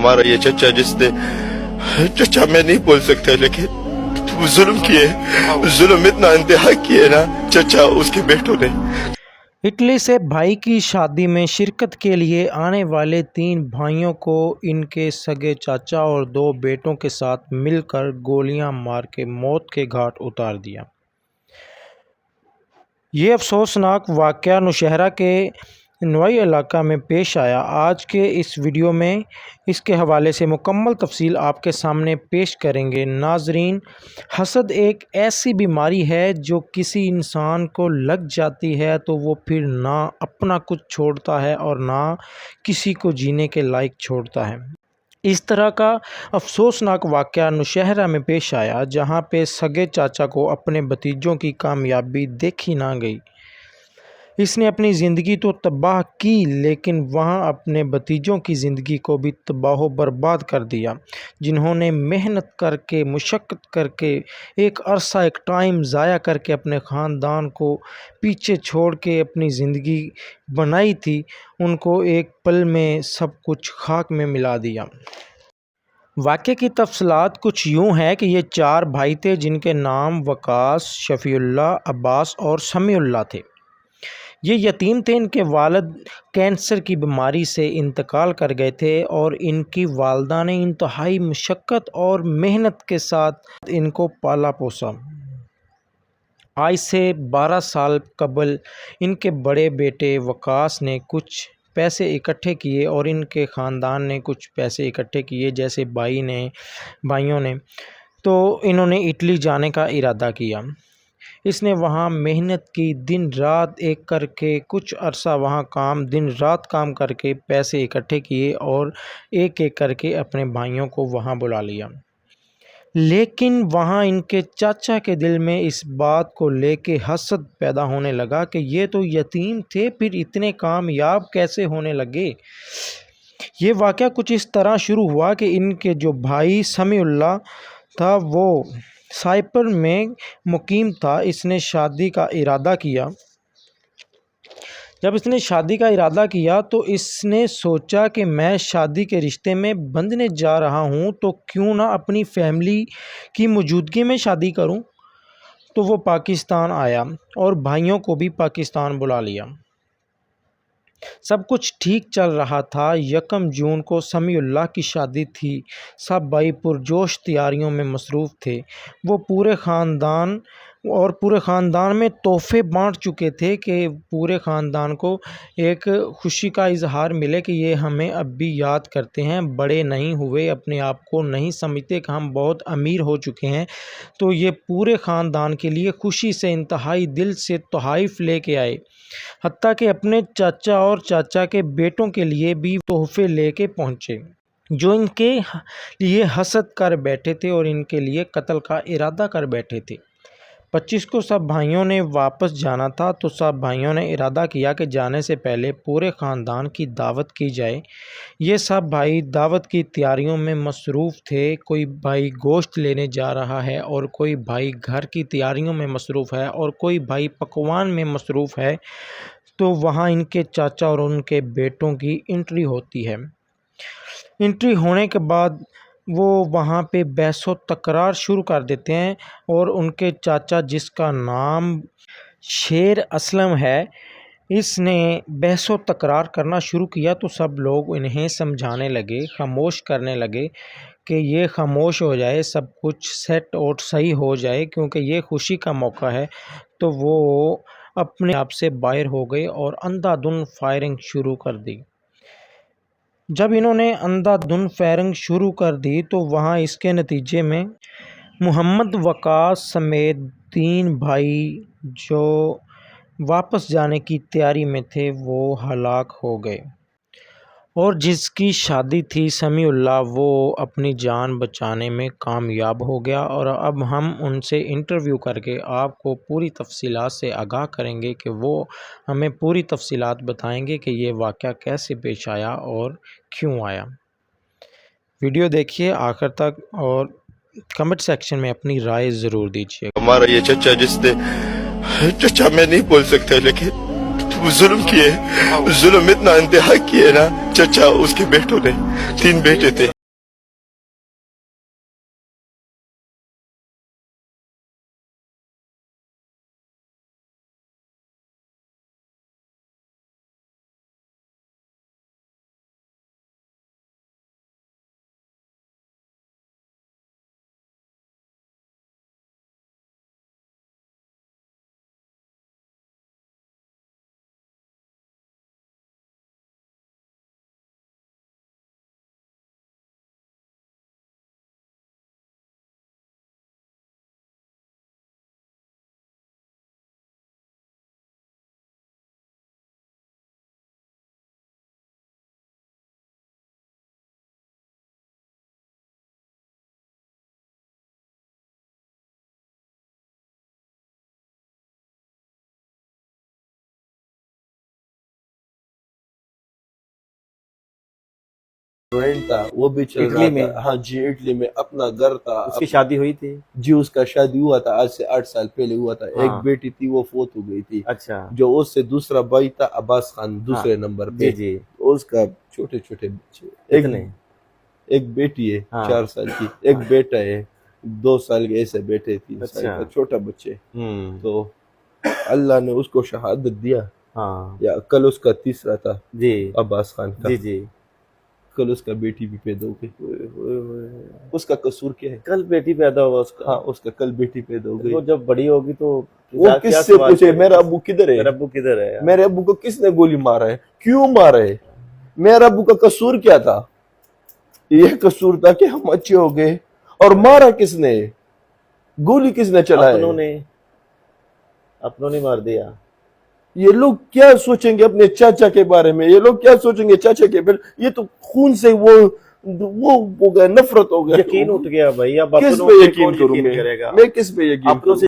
हमारा ये चचा जिसने, चचा मैं नहीं बोल सकता, लेकिन जुल्म किए, जुल्म इतना इंतहा किए ना चचा उसके बेटों ने। इटली से भाई की शादी में शिरकत के लिए आने वाले 3 भाइयों को इनके सगे चाचा और 2 बेटों के साथ मिलकर गोलियां मार के मौत के घाट उतार दिया। ये अफसोसनाक वाक़या नौशहरा के नवाई इलाका में पेश आया। आज के इस वीडियो में इसके हवाले से मुकम्मल तफसील आपके सामने पेश करेंगे। नाजरीन, हसद एक ऐसी बीमारी है जो किसी इंसान को लग जाती है तो वो फिर ना अपना कुछ छोड़ता है और ना किसी को जीने के लायक छोड़ता है। इस तरह का अफसोसनाक वाक़या नौशहरा में पेश आया, जहां पे सगे चाचा को अपने भतीजों की कामयाबी देखी ना गई। इसने अपनी ज़िंदगी तो तबाह की, लेकिन वहाँ अपने भतीजों की ज़िंदगी को भी तबाह बर्बाद कर दिया, जिन्होंने मेहनत करके, मुशक्क़त करके, एक अरसा, एक टाइम ज़ाया करके अपने ख़ानदान को पीछे छोड़ के अपनी ज़िंदगी बनाई थी, उनको एक पल में सब कुछ खाक में मिला दिया। वाक़े की तफसीलात कुछ यूँ है कि ये 4 भाई थे, जिनके नाम वकास, शफ़ीउल्लाह, अब्बास और समीउल्लाह थे। ये यतीम थे। इनके वालिद कैंसर की बीमारी से इंतकाल कर गए थे और इनकी वालदा ने इंतहाई मुशक्क़त और मेहनत के साथ इनको पाला पोसा। आज से 12 साल कबल इनके बड़े बेटे वकास ने कुछ पैसे इकट्ठे किए और इनके ख़ानदान ने कुछ पैसे इकट्ठे किए, जैसे भाइयों ने, तो इन्होंने इटली जाने का इरादा किया। इसने वहाँ मेहनत की, दिन रात एक करके कुछ अरसा वहाँ दिन रात काम करके पैसे इकट्ठे किए और एक एक करके अपने भाइयों को वहाँ बुला लिया। लेकिन वहाँ इनके चाचा के दिल में इस बात को लेके हसद पैदा होने लगा कि ये तो यतीम थे, फिर इतने कामयाब कैसे होने लगे। ये वाक़या कुछ इस तरह शुरू हुआ कि इनके जो भाई समीउल्लाह था वो साइपर में मुकीम था। इसने शादी का इरादा किया। जब इसने शादी का इरादा किया तो इसने सोचा कि मैं शादी के रिश्ते में बंधने जा रहा हूं, तो क्यों ना अपनी फैमिली की मौजूदगी में शादी करूं। तो वो पाकिस्तान आया और भाइयों को भी पाकिस्तान बुला लिया। सब कुछ ठीक चल रहा था। 1 जून को समीउल्लाह की शादी थी। सब भाई पुरजोश तैयारियों में मसरूफ़ थे। वो पूरे ख़ानदान में तोहफ़े बांट चुके थे कि पूरे ख़ानदान को एक खुशी का इजहार मिले कि ये हमें अब भी याद करते हैं, बड़े नहीं हुए, अपने आप को नहीं समझते कि हम बहुत अमीर हो चुके हैं। तो ये पूरे ख़ानदान के लिए खुशी से इंतहाई दिल से तोहफ़े लेके आए। हत्ता कि अपने चाचा और चाचा के बेटों के लिए भी तोहफ़े लेके पहुँचे, जो इनके लिए हसद कर बैठे थे और इनके लिए कत्ल का इरादा कर बैठे थे। 25 को सब भाइयों ने वापस जाना था, तो सब भाइयों ने इरादा किया कि जाने से पहले पूरे ख़ानदान की दावत की जाए। ये सब भाई दावत की तैयारियों में मसरूफ़ थे। कोई भाई गोश्त लेने जा रहा है और कोई भाई घर की तैयारियों में मसरूफ़ है और कोई भाई पकवान में मसरूफ़ है। तो वहाँ इनके चाचा और उनके बेटों की एंट्री होती है। एंट्री होने के बाद वो वहाँ पे बहसो तकरार शुरू कर देते हैं और उनके चाचा, जिसका नाम शेर असलम है, इसने बहसो तकरार करना शुरू किया। तो सब लोग इन्हें समझाने लगे, खामोश करने लगे कि ये खामोश हो जाए, सब कुछ सेट और सही हो जाए, क्योंकि ये खुशी का मौका है। तो वो अपने आप से बाहर हो गए और अंधाधुंध फायरिंग शुरू कर दी। जब इन्होंने अंधाधुंध फायरिंग शुरू कर दी तो वहाँ इसके नतीजे में मोहम्मद, वकास समेत 3 भाई जो वापस जाने की तैयारी में थे वो हलाक हो गए। और जिसकी शादी थी समीउल्लाह, वो अपनी जान बचाने में कामयाब हो गया। और अब हम उनसे इंटरव्यू करके आपको पूरी तफसीलात से आगाह करेंगे कि वो हमें पूरी तफसीलात बताएंगे कि ये वाक़या कैसे पेश आया और क्यों आया। वीडियो देखिए आखिर तक और कमेंट सेक्शन में अपनी राय ज़रूर दीजिए। हमारा ये चचा जिसने, चचा मैं नहीं बोल सकता, लेकिन जुल्म किए, जुल्म इतना इंतहा किए ना चचा उसके बेटों ने। 3 बेटे थे। रेस्टोरेंट था वो भी चल इटली रहा में? था। हाँ जी, इटली में अपना घर था। उसकी शादी हुई थी? जी उसका शादी हुआ था, आज से 8 साल पहले हुआ था। हाँ। एक बेटी थी वो फोत हो गई थी। अच्छा जो उससे दूसरा भाई था अब्बास खान, दूसरे नंबर जी पे। जी। उसका छोटे छोटे बच्चे, कितने? एक बेटी है हाँ। 4 साल की, एक बेटा है 2 साल के, ऐसे बेटे 3 साल अच्छा। का छोटा बच्चे। तो अल्लाह ने उसको शहादत दिया। हाँ या कल उसका तीसरा था जी अब्बास खान का। जी जी। कल उसका बेटी भी पैदा हो गई। उसका कसूर क्या है? कल बेटी पैदा हुआ उसका। हाँ उसका कल बेटी पैदा हो गई। वो जब बड़ी होगी तो वो क्या किससे सवाल पूछे करेगी? मेरा अब्बू किधर है? मेरा अब्बू किधर है यार? मेरे अब्बू को किसने गोली मारा है, क्यों मारा है? मेरा अब्बू का कसूर क्या था? यह कसूर था कि हम अच्छे हो गए। और मारा किसने? गोली किसने चलाया? अपनों ने मार दिया। ये लोग क्या सोचेंगे अपने चाचा के बारे में? ये लोग क्या सोचेंगे चाचा के बारे में? ये तो खून से वो हो गया, नफरत हो गया। यकीन उठ गया भाई। अब किस अपनों पे पे यकीन कौन करूं करेगा? मैं किस पे यकीन अपनों करूं? से